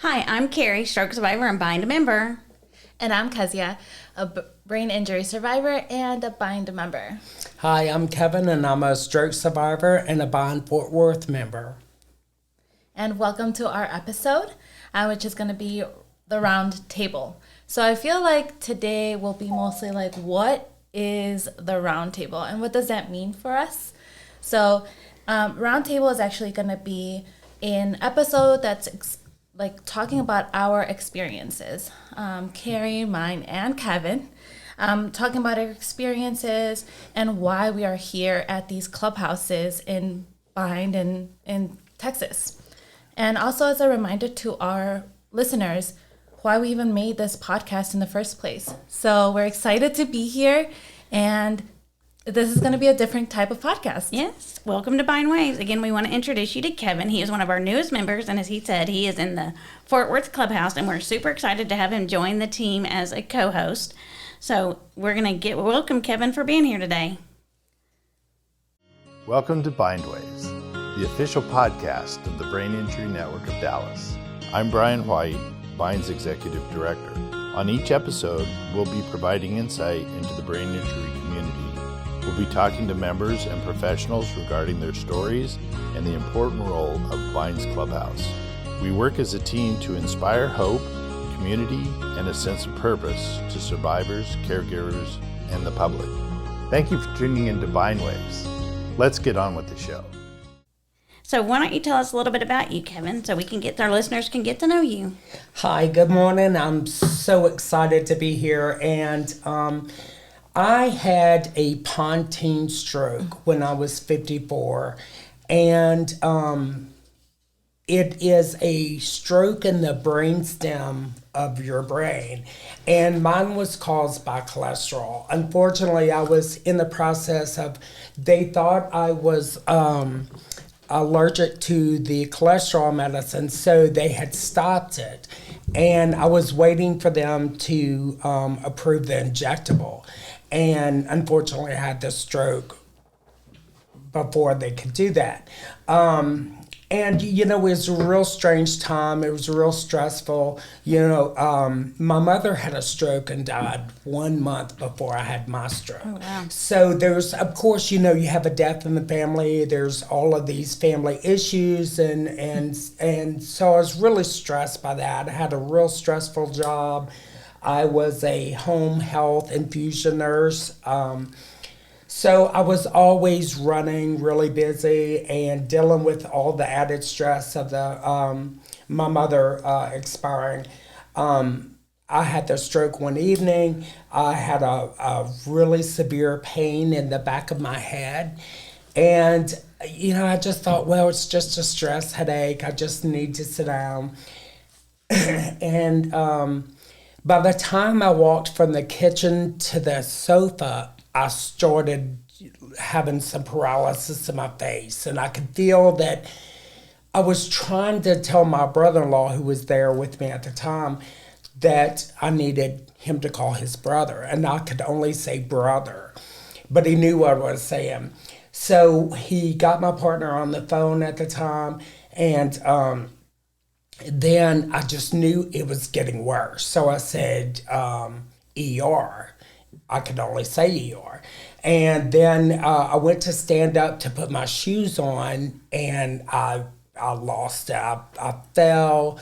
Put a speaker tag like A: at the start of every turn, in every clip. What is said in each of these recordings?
A: Hi, I'm Carrie, stroke survivor and bind member.
B: And I'm Kezia, a brain injury survivor and a bind member.
C: Hi, I'm Kevin, and I'm a stroke survivor and a Bind Fort Worth member.
B: And welcome to our episode, which is going to be the round table. So I feel like today will be mostly like, what is the round table and what does that mean for us? So round table is actually going to be an episode that's talking about our experiences. Carrie, mine, and Kevin. Talking about our experiences and why we are here at these clubhouses in Bind and in Texas. And also as a reminder to our listeners why we even made this podcast in the first place. So we're excited to be here, and this is going to be a different type of podcast.
A: Yes, welcome to bindwaves. Again, we want to introduce you to Kevin. He is one of our newest members, and as he said, he is in the Fort Worth Clubhouse, and we're super excited to have him join the team as a co-host. So we're going to welcome Kevin for being here today.
D: Welcome to Bindwaves, the official podcast of the Brain Injury Network of Dallas. I'm Brian White, Bind's Executive Director. On each episode, we'll be providing insight into the brain injury community. We'll be talking to members and professionals regarding their stories and the important role of Bind's Clubhouse. We work as a team to inspire hope, community, and a sense of purpose to survivors, caregivers, and the public. Thank you for tuning into Bindwaves. Let's get on with the show.
A: So why don't you tell us a little bit about you, Kevin, so our listeners can get to know you.
C: Hi, good morning. I'm so excited to be here, and I had a pontoon stroke when I was 54, and it is a stroke in the brainstem of your brain, and mine was caused by cholesterol. Unfortunately, I was in the process of, they thought I was allergic to the cholesterol medicine, so they had stopped it, and I was waiting for them to approve the injectable. And unfortunately, I had this stroke before they could do that. And, you know, it was a real strange time. It was real stressful. You know, my mother had a stroke and died 1 month before I had my stroke.
A: Oh, wow.
C: So there's, of course, you know, you have a death in the family. There's all of these family issues. And so I was really stressed by that. I had a real stressful job. I was a home health infusion nurse. So I was always running, really busy, and dealing with all the added stress of my mother expiring. I had the stroke one evening. I had a really severe pain in the back of my head. And, you know, I just thought, well, it's just a stress headache. I just need to sit down. And by the time I walked from the kitchen to the sofa, I started having some paralysis in my face, and I could feel that I was trying to tell my brother-in-law, who was there with me at the time, that I needed him to call his brother, and I could only say brother, but he knew what I was saying. So he got my partner on the phone at the time, and then I just knew it was getting worse. So I said, ER. I could only say ER. And then I went to stand up to put my shoes on, and I lost it. I fell,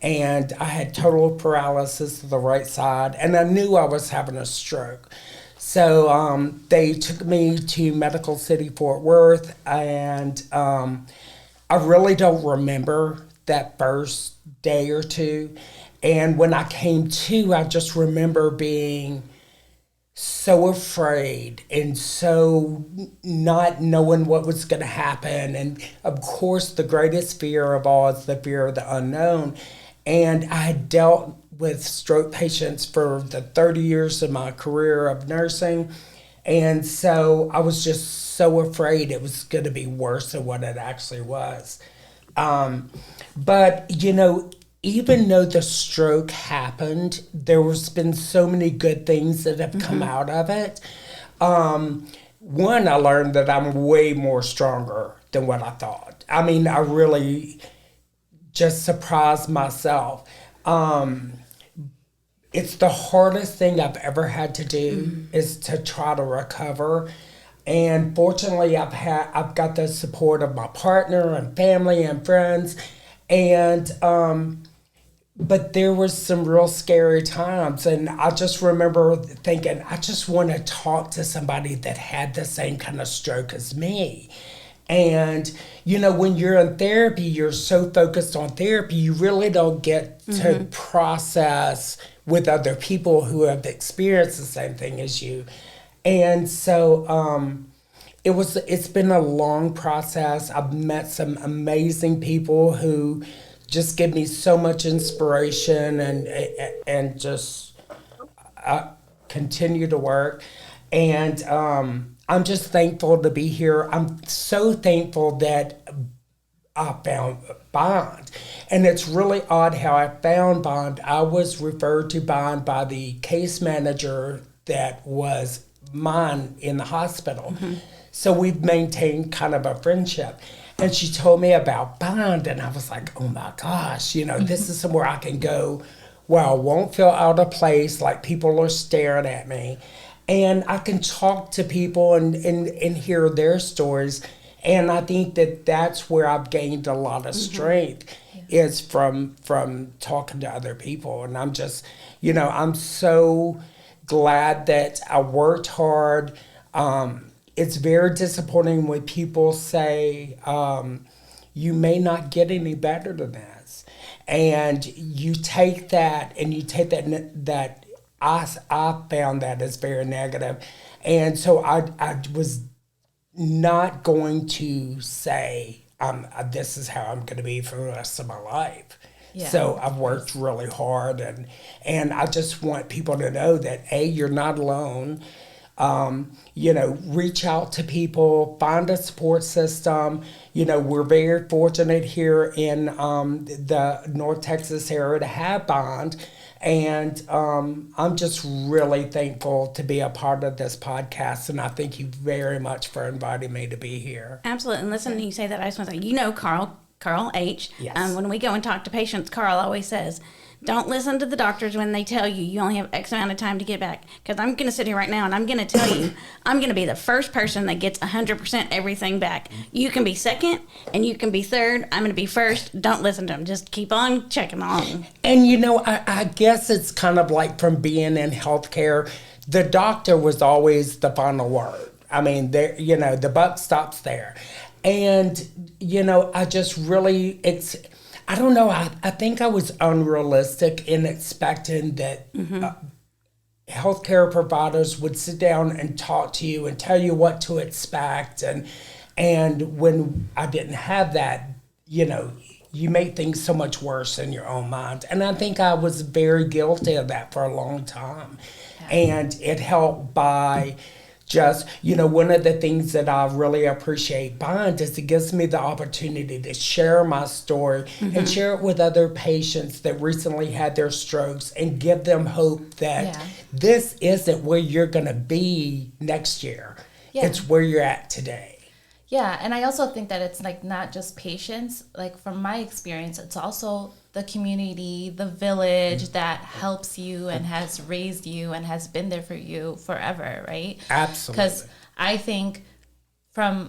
C: and I had total paralysis to the right side, and I knew I was having a stroke. So they took me to Medical City, Fort Worth, and I really don't remember that first day or two. And when I came to, I just remember being so afraid and so not knowing what was going to happen. And of course, the greatest fear of all is the fear of the unknown. And I had dealt with stroke patients for the 30 years of my career of nursing. And so I was just so afraid it was going to be worse than what it actually was. But, you know, even though the stroke happened, there has been so many good things that have come out of it. One, I learned that I'm way more stronger than what I thought. I mean, I really just surprised myself. It's the hardest thing I've ever had to do is to try to recover. And fortunately, I've got the support of my partner and family and friends. And but there was some real scary times, and I just remember thinking, I just want to talk to somebody that had the same kind of stroke as me. And, when you're in therapy, you're so focused on therapy, you really don't get to process with other people who have experienced the same thing as you. And so it's been a long process. I've met some amazing people who just give me so much inspiration and just continue to work. And I'm just thankful to be here. I'm so thankful that I found Bind. And it's really odd how I found Bind. I was referred to Bind by the case manager that was mine in the hospital. So we've maintained kind of a friendship. And she told me about Bind, and I was like, oh my gosh, this is somewhere I can go where I won't feel out of place, like people are staring at me. And I can talk to people and hear their stories. And I think that that's where I've gained a lot of strength is from talking to other people. And I'm just, I'm so glad that I worked hard. It's very disappointing when people say, you may not get any better than this. And you take that I found that as very negative. And so I was not going to say, this is how I'm going to be for the rest of my life. Yeah. So I've worked really hard, and I just want people to know that, A, you're not alone. Reach out to people, find a support system. We're very fortunate here in the North Texas area to have Bind. And I'm just really thankful to be a part of this podcast. And I thank you very much for inviting me to be here.
A: Absolutely. And listen, you say that, I just want to say, Carl H.
C: Yes.
A: When we go and talk to patients, Carl always says, don't listen to the doctors when they tell you only have X amount of time to get back. Because I'm going to sit here right now and I'm going to tell you, I'm going to be the first person that gets 100% everything back. You can be second and you can be third. I'm going to be first. Don't listen to them. Just keep on checking on.
C: And, I guess it's kind of like from being in healthcare, the doctor was always the final word. I mean, the buck stops there. And, I just really, I don't know, I think I was unrealistic in expecting that healthcare providers would sit down and talk to you and tell you what to expect. And when I didn't have that, you make things so much worse in your own mind. And I think I was very guilty of that for a long time. Yeah. And it helped by just, one of the things that I really appreciate Bind is it gives me the opportunity to share my story and share it with other patients that recently had their strokes and give them hope that this isn't where you're going to be next year. Yeah. It's where you're at today.
B: Yeah, and I also think that it's like not just patients. Like from my experience, it's also the community, the village that helps you and has raised you and has been there for you forever, right?
C: Absolutely.
B: Because I think I'm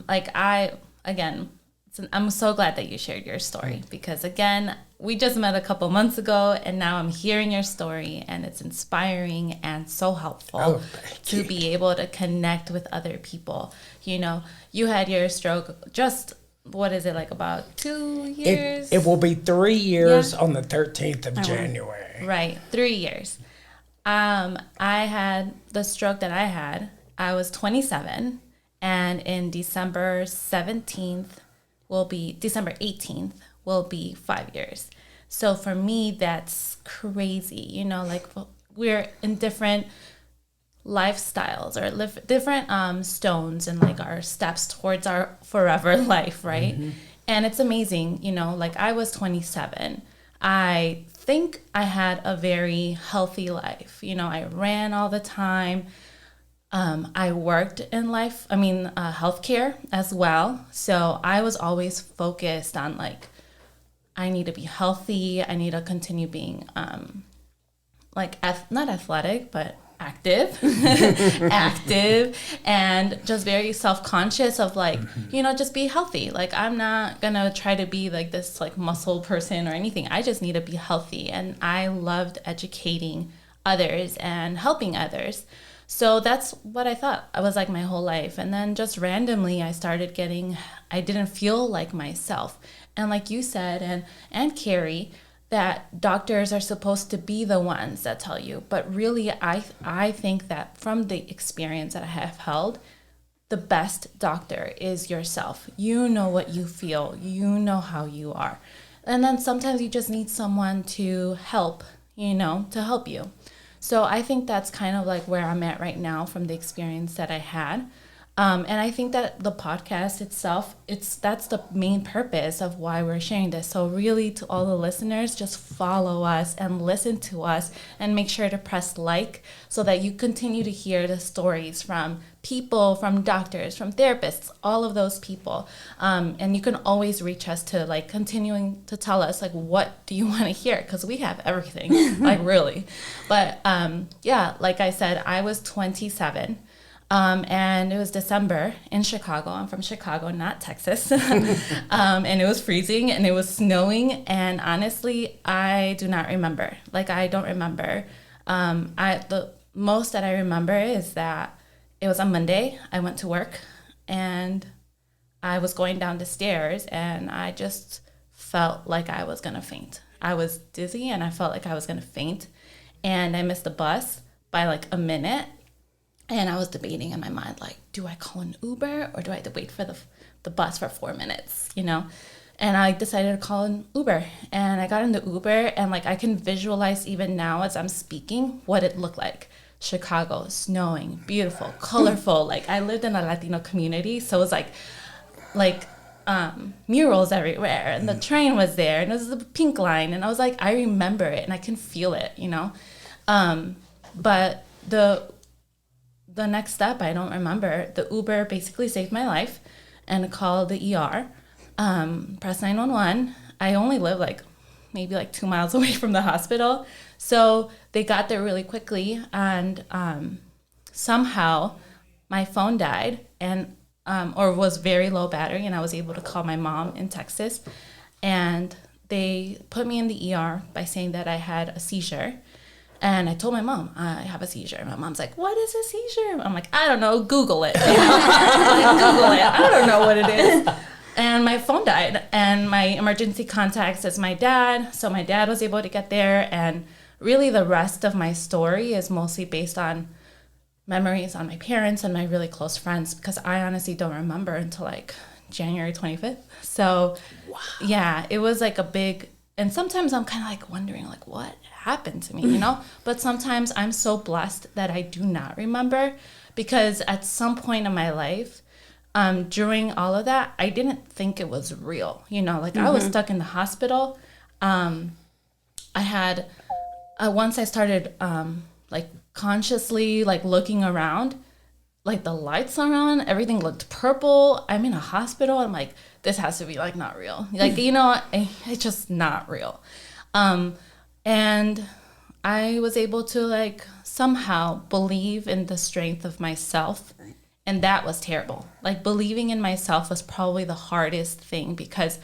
B: so glad that you shared your story because again, we just met a couple months ago and now I'm hearing your story and it's inspiring and so helpful to be able to connect with other people. You had your stroke just, what is it, like about 2 years?
C: It will be 3 years on the 13th of January.
B: Right, 3 years. I had the stroke that I had. I was 27 and in December 18th will be 5 years. So for me, that's crazy. We're in different lifestyles or different stones and like our steps towards our forever life, right? And it's amazing. I was 27. I think I had a very healthy life. I ran all the time. I worked in healthcare as well. So I was always focused on I need to be healthy. I need to continue being not athletic, but active, active, and just very self-conscious of like, just be healthy. Like, I'm not gonna try to be like this like muscle person or anything. I just need to be healthy. And I loved educating others and helping others. So that's what I thought I was like my whole life. And then just randomly I didn't feel like myself. And like you said, and Carrie, that doctors are supposed to be the ones that tell you. But really, I think that from the experience that I have held, the best doctor is yourself. You know what you feel. You know how you are. And then sometimes you just need someone to help, to help you. So I think that's kind of like where I'm at right now from the experience that I had. And I think that the podcast itself, that's the main purpose of why we're sharing this. So really, to all the listeners, just follow us and listen to us and make sure to press like so that you continue to hear the stories from people, from doctors, from therapists, all of those people. And you can always reach us to like continuing to tell us like, what do you want to hear? Because we have everything, like really. But like I said, I was 27. And it was December in Chicago. I'm from Chicago, not Texas. And it was freezing and it was snowing. And honestly, I do not remember. Like, I don't remember. The most that I remember is that it was on Monday. I went to work and I was going down the stairs and I just felt like I was going to faint. I was dizzy and I felt like I was going to faint. And I missed the bus by like a minute. And I was debating in my mind, like, do I call an Uber or do I have to wait for the bus for 4 minutes, And I decided to call an Uber. And I got in the Uber and, like, I can visualize even now as I'm speaking what it looked like. Chicago, snowing, beautiful, colorful. Like, I lived in a Latino community, so it was like murals everywhere. And the train was there and it was the pink line. And I was like, I remember it and I can feel it, But the next step, I don't remember. The Uber basically saved my life and called the ER, pressed 911. I only live maybe 2 miles away from the hospital. So they got there really quickly and somehow my phone died and or was very low battery and I was able to call my mom in Texas. And they put me in the ER by saying that I had a seizure. And I told my mom, I have a seizure. My mom's like, what is a seizure? I'm like, I don't know. Google it. Google it. I don't know what it is. And my phone died. And my emergency contacts is my dad. So my dad was able to get there. And really the rest of my story is mostly based on memories on my parents and my really close friends. Because I honestly don't remember until January 25th. So, yeah, it was a big... And sometimes I'm kind of wondering what happened to me, But sometimes I'm so blessed that I do not remember because at some point in my life, during all of that, I didn't think it was real, I was stuck in the hospital. I had, once I started consciously looking around, the lights are on, everything looked purple. I'm in a hospital. I'm like, this has to be not real. It's just not real. And I was able to somehow believe in the strength of myself. And that was terrible. Believing in myself was probably the hardest thing because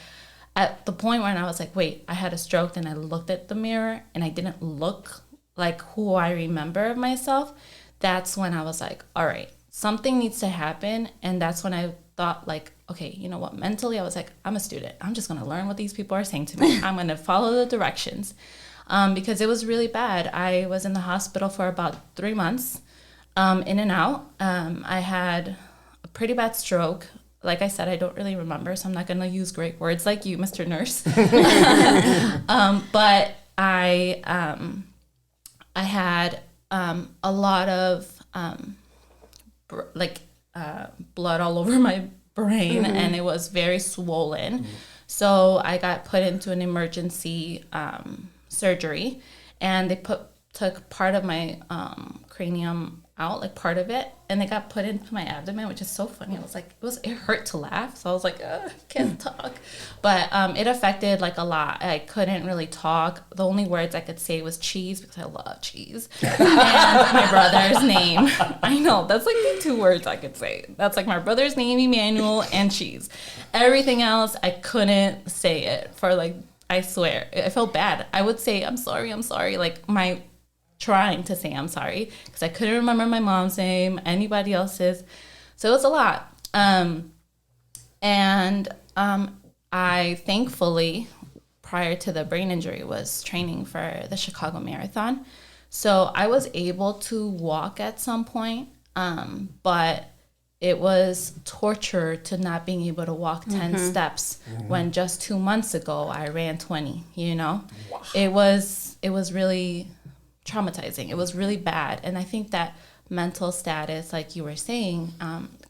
B: at the point when I was wait, I had a stroke and I looked at the mirror and I didn't look like who I remember of myself. That's when I was all right, something needs to happen. And that's when I thought okay, you know what? Mentally, I was I'm a student. I'm just going to learn what these people are saying to me. I'm going to follow the directions because it was really bad. I was in the hospital for about 3 months, in and out. I had a pretty bad stroke. Like I said, I don't really remember, so I'm not going to use great words like you, Mr. Nurse. But I had a lot of blood all over my brain, and it was very swollen. So I got put into an emergency surgery, and they took part of my cranium out, like part of it, and it got put into my abdomen, which is so funny. I was like, it hurt to laugh, so I was like, I can't talk. But it affected like a lot. I couldn't really talk. The only words I could say was cheese, because I love cheese, and my brother's name. I know, that's like the 2 words I could say. That's like my brother's name, Emmanuel, and cheese. Everything else, I couldn't say it for like, I swear, I felt bad. I would say, I'm sorry, like trying to say I'm sorry, because I couldn't remember my mom's name, anybody else's. So it was a lot. I thankfully, prior to the brain injury, was training for the Chicago Marathon. So I was able to walk at some point, but it was torture to not being able to walk 10 steps when just 2 months ago I ran 20, you know? Wow. It was really traumatizing. It was really bad. And I think that mental status, like you were saying,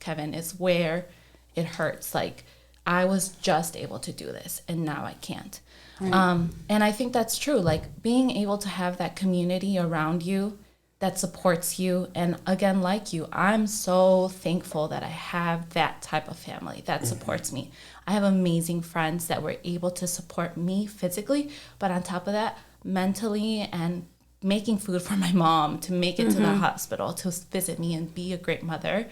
B: Kevin, is where it hurts. Like, I was just able to do this and now I can't. Right. And I think that's true. Like, being able to have that community around you that supports you. And again, like you, I'm so thankful that I have that type of family that supports me. I have amazing friends that were able to support me physically, but on top of that, mentally, and making food for my mom to make it to the hospital, to visit me and be a great mother.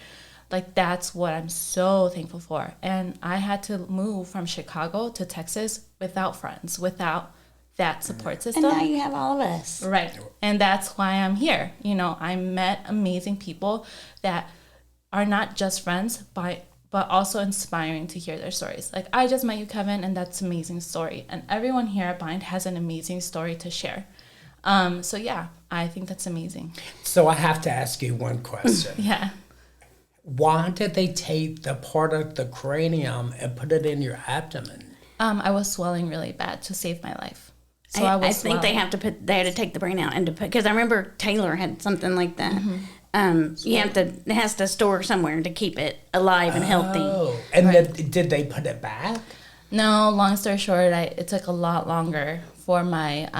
B: Like, that's what I'm so thankful for. And I had to move from Chicago to Texas without friends, without that support system.
A: And now you have all of us.
B: Right. And that's why I'm here. You know, I met amazing people that are not just friends, but also inspiring to hear their stories. Like, I just met you, Kevin, and that's an amazing story. And everyone here at Bind has an amazing story to share. So yeah, I think that's amazing.
C: So I have to ask you one question.
B: Yeah.
C: Why did they take the part of the cranium and put it in your abdomen?
B: I was swelling really bad to save my life. So
A: I think they had to take the brain out and to put, because I remember Taylor had something like that. It has to store somewhere to keep it alive and healthy.
C: And right. Did they put it back?
B: No, long story short, it took a lot longer for my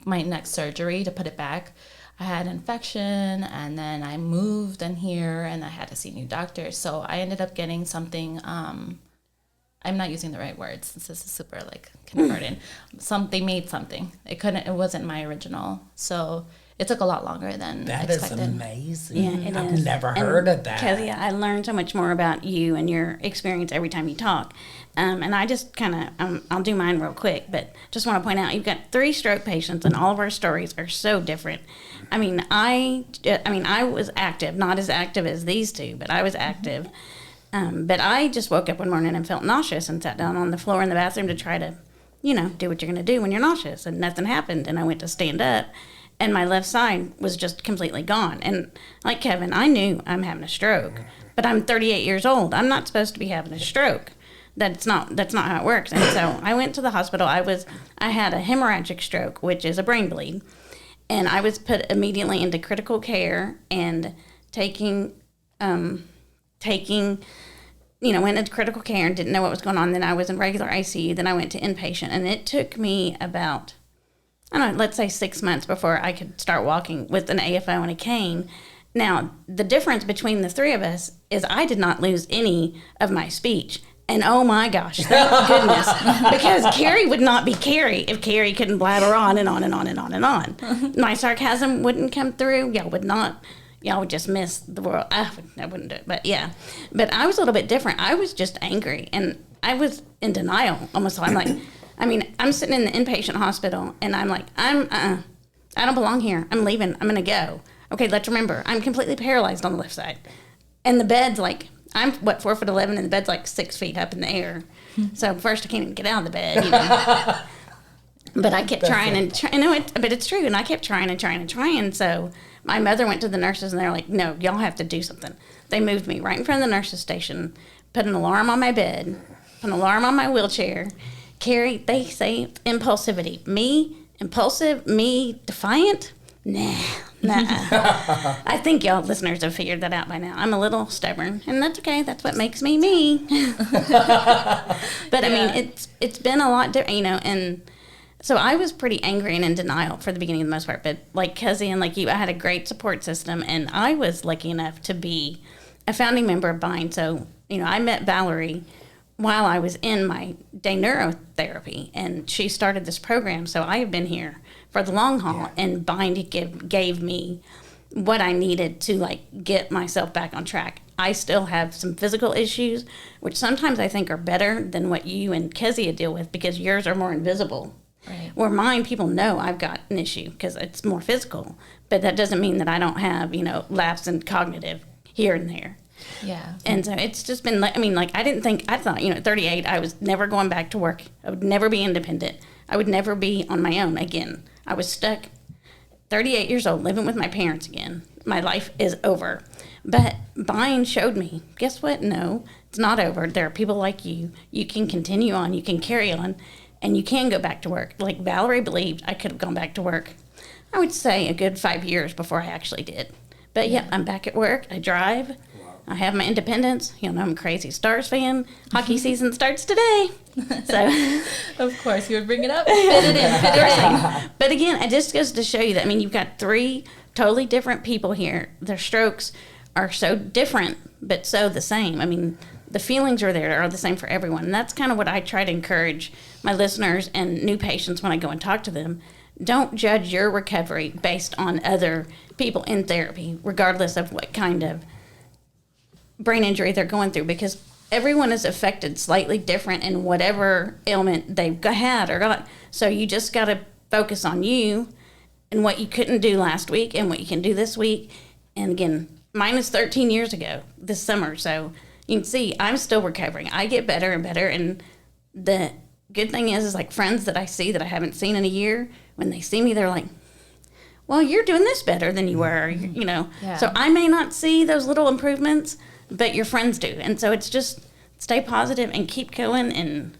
B: my next surgery to put it back. I had an infection, and then I moved in here, and I had to see new doctors. So I ended up getting something. I'm not using the right words. This is super like kindergarten. They made something. It wasn't my original. So it took a lot longer than expected.
C: That is amazing.
A: Yeah,
C: I've never heard of that.
A: Kezia, I learned so much more about you and your experience every time you talk. And I just kind of, I'll do mine real quick, but just want to point out, you've got 3 stroke patients, and all of our stories are so different. I mean, I was active, not as active as these 2, but I was active. But I just woke up one morning and felt nauseous and sat down on the floor in the bathroom to try to, do what you're going to do when you're nauseous, and nothing happened. And I went to stand up, and my left side was just completely gone. And like Kevin, I knew I'm having a stroke, but I'm 38 years old. I'm not supposed to be having a stroke. That's not how it works. And so I went to the hospital. I had a hemorrhagic stroke, which is a brain bleed, and I was put immediately into critical care and went into critical care and didn't know what was going on. Then I was in regular ICU. Then I went to inpatient, and it took me about, let's say 6 months before I could start walking with an AFO and a cane. Now, the difference between the 3 of us is I did not lose any of my speech. And oh my gosh, thank goodness, because Carrie would not be Carrie if Carrie couldn't blabber on and on and on and on and on. My sarcasm wouldn't come through. Y'all would just miss the world. I wouldn't do it, but yeah. But I was a little bit different. I was just angry, and I was in denial almost. So I'm like, I'm sitting in the inpatient hospital, and I'm like, I don't belong here. I'm leaving. I'm going to go. Okay, let's remember, I'm completely paralyzed on the left side. And the bed's like, I'm 4'11", and the bed's like 6 feet up in the air. So first I can't even get out of the bed, But I kept trying and trying. But it's true. And I kept trying and trying and trying. So my mother went to the nurses, and they're like, no, y'all have to do something. They moved me right in front of the nurses station, put an alarm on my bed, put an alarm on my wheelchair. Carrie, they say impulsivity. Me, impulsive, me, defiant. Nah. I think y'all listeners have figured that out by now. I'm a little stubborn, and that's okay. That's what makes me me. But I mean, it's been a lot different, and So I was pretty angry and in denial for the beginning of the most part, but like Kezia and like you, I had a great support system, and I was lucky enough to be a founding member of BIND. So, I met Valerie while I was in my day neurotherapy, and she started this program. So I have been here for the long haul, and BIND gave me what I needed to like get myself back on track. I still have some physical issues, which sometimes I think are better than what you and Kezia deal with because yours are more invisible.
B: Right.
A: Where mine, people know I've got an issue because it's more physical, but that doesn't mean that I don't have, lapse in cognitive here and there.
B: Yeah.
A: And so it's just been, I thought, at 38, I was never going back to work. I would never be independent. I would never be on my own again. I was stuck 38 years old, living with my parents again. My life is over. But BIND showed me, guess what? No, it's not over. There are people like you. You can continue on. You can carry on. And you can go back to work. Like Valerie believed I could have gone back to work, I would say a good 5 years before I actually did. But yeah, I'm back at work. I drive. Wow. I have my independence. I'm a crazy Stars fan. Hockey season starts today. So,
B: of course, you would bring it up. Fit it in.
A: But again, it just goes to show you that, you've got 3 totally different people here. Their strokes are so different, but so the same. The feelings are the same for everyone. And that's kind of what I try to encourage my listeners and new patients when I go and talk to them. Don't judge your recovery based on other people in therapy, regardless of what kind of brain injury they're going through, because everyone is affected slightly different in whatever ailment they've had or got. So you just got to focus on you and what you couldn't do last week and what you can do this week. And again, mine is 13 years ago this summer, so you can see I'm still recovering. I get better and better, and the good thing is like friends that I see that I haven't seen in a year, when they see me, they're like, well, you're doing this better than you were,
B: Yeah.
A: So I may not see those little improvements, but your friends do. And so it's just stay positive and keep going. And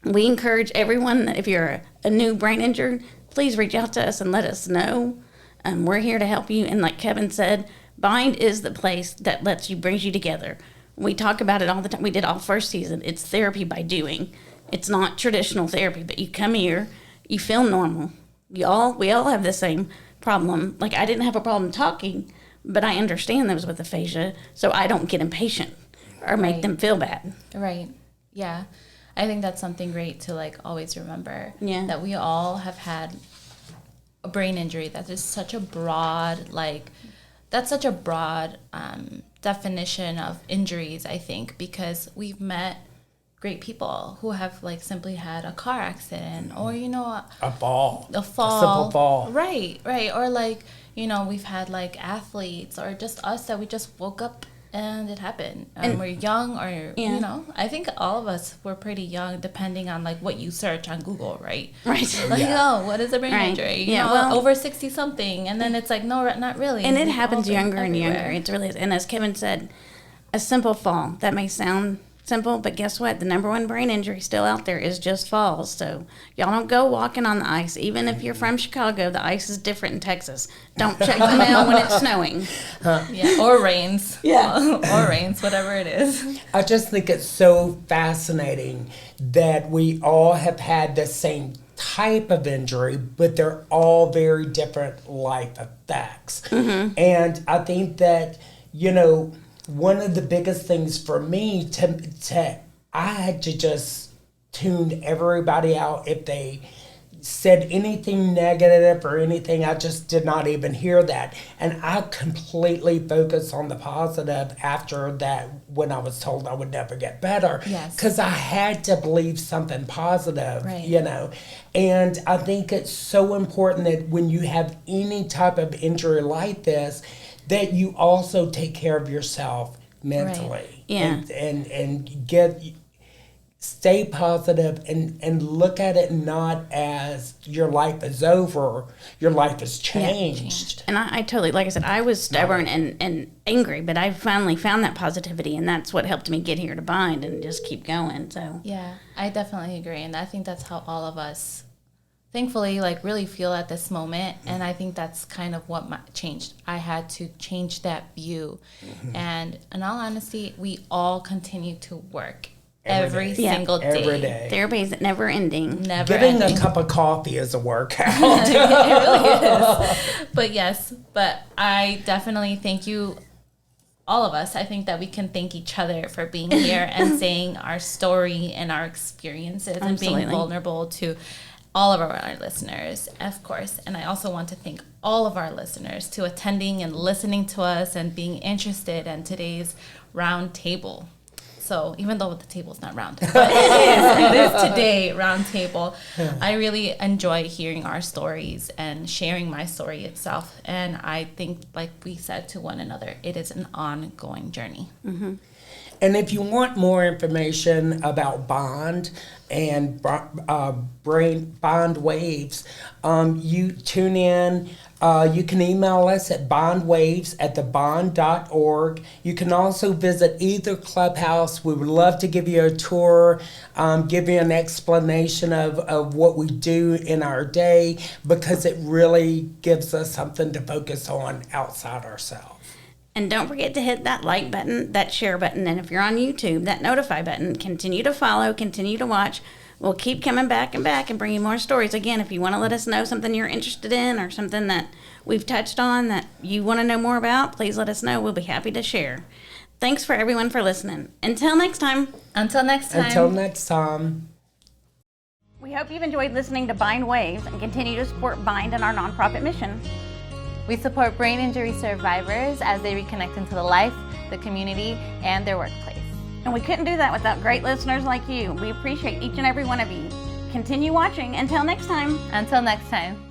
A: we encourage everyone that if you're a new brain injured, please reach out to us and let us know. We're here to help you. And like Kevin said, BIND is the place that brings you together. We talk about it all the time. We did all first season. It's therapy by doing. It's not traditional therapy, but you come here, you feel normal. We all have the same problem. Like I didn't have a problem talking, but I understand those with aphasia, so I don't get impatient or make them feel bad.
B: Right. Yeah. I think that's something great to always remember.
A: Yeah.
B: That we all have had a brain injury. That is such a broad definition of injuries, I think, because we've met great people who have simply had a car accident or
C: a fall,
B: a
C: simple fall,
B: right, or we've had athletes or just us that we just woke up and it happened and we're young or I think all of us were pretty young depending on what you search on Google, right? What is a brain injury? Over 60 something, and then it's no, not really,
A: and it happens younger and younger. It really is. And as Kevin said, a simple fall, that may sound simple, but guess what? The number one brain injury still out there is just falls. So y'all don't go walking on the ice. Even if you're from Chicago, the ice is different in Texas. Don't check the mail when it's snowing.
B: Or rains. Or rains, whatever it is.
C: I just think it's so fascinating that we all have had the same type of injury, but they're all very different life effects. Mm-hmm. And I think that, one of the biggest things for me I had to just tune everybody out. If they said anything negative or anything, I just did not even hear that. And I completely focused on the positive after that when I was told I would never get better.
B: Yes.
C: Because I had to believe something positive,
B: right.
C: And I think it's so important that when you have any type of injury like this, that you also take care of yourself mentally.
A: Right. Yeah.
C: And stay positive and look at it not as your life is over, your life has changed.
A: And I totally, like I said, I was stubborn and angry, but I finally found that positivity, and that's what helped me get here to BIND and just keep going. So
B: yeah, I definitely agree, and I think that's how all of us thankfully really feel at this moment. And I think that's kind of what changed. I had to change that view. Mm-hmm. And in all honesty, we all continue to work every
C: day.
B: single day.
C: Every day.
A: Therapy is never ending.
B: Never
C: Getting
B: ending.
C: a cup of coffee is a workout.
B: It really is. But yes, I definitely thank you, all of us. I think that we can thank each other for being here and saying our story and our experiences and being
A: Absolutely.
B: vulnerable to all of our listeners, of course. And I also want to thank all of our listeners to attending and listening to us and being interested in today's round table. So even though the table's not round, but it is today round table. I really enjoy hearing our stories and sharing my story itself. And I think, like we said to one another, it is an ongoing journey.
A: Mm-hmm.
C: And if you want more information about Bond and bindwaves, you tune in. You can email us at bindwaves@thebond.org. You can also visit either clubhouse. We would love to give you a tour, give you an explanation of what we do in our day, because it really gives us something to focus on outside ourselves.
A: And don't forget to hit that like button, that share button, and if you're on YouTube, that notify button. Continue to follow, continue to watch. We'll keep coming back and bringing more stories. Again, if you want to let us know something you're interested in or something that we've touched on that you want to know more about, please let us know. We'll be happy to share. Thanks for everyone for listening. Until next time.
B: Until next time.
C: Until next time.
A: We hope you've enjoyed listening to Bind Waves and continue to support Bind and our nonprofit mission.
E: We support brain injury survivors as they reconnect into the life, the community, and their workplace.
A: And we couldn't do that without great listeners like you. We appreciate each and every one of you. Continue watching. Until next time.
E: Until next time.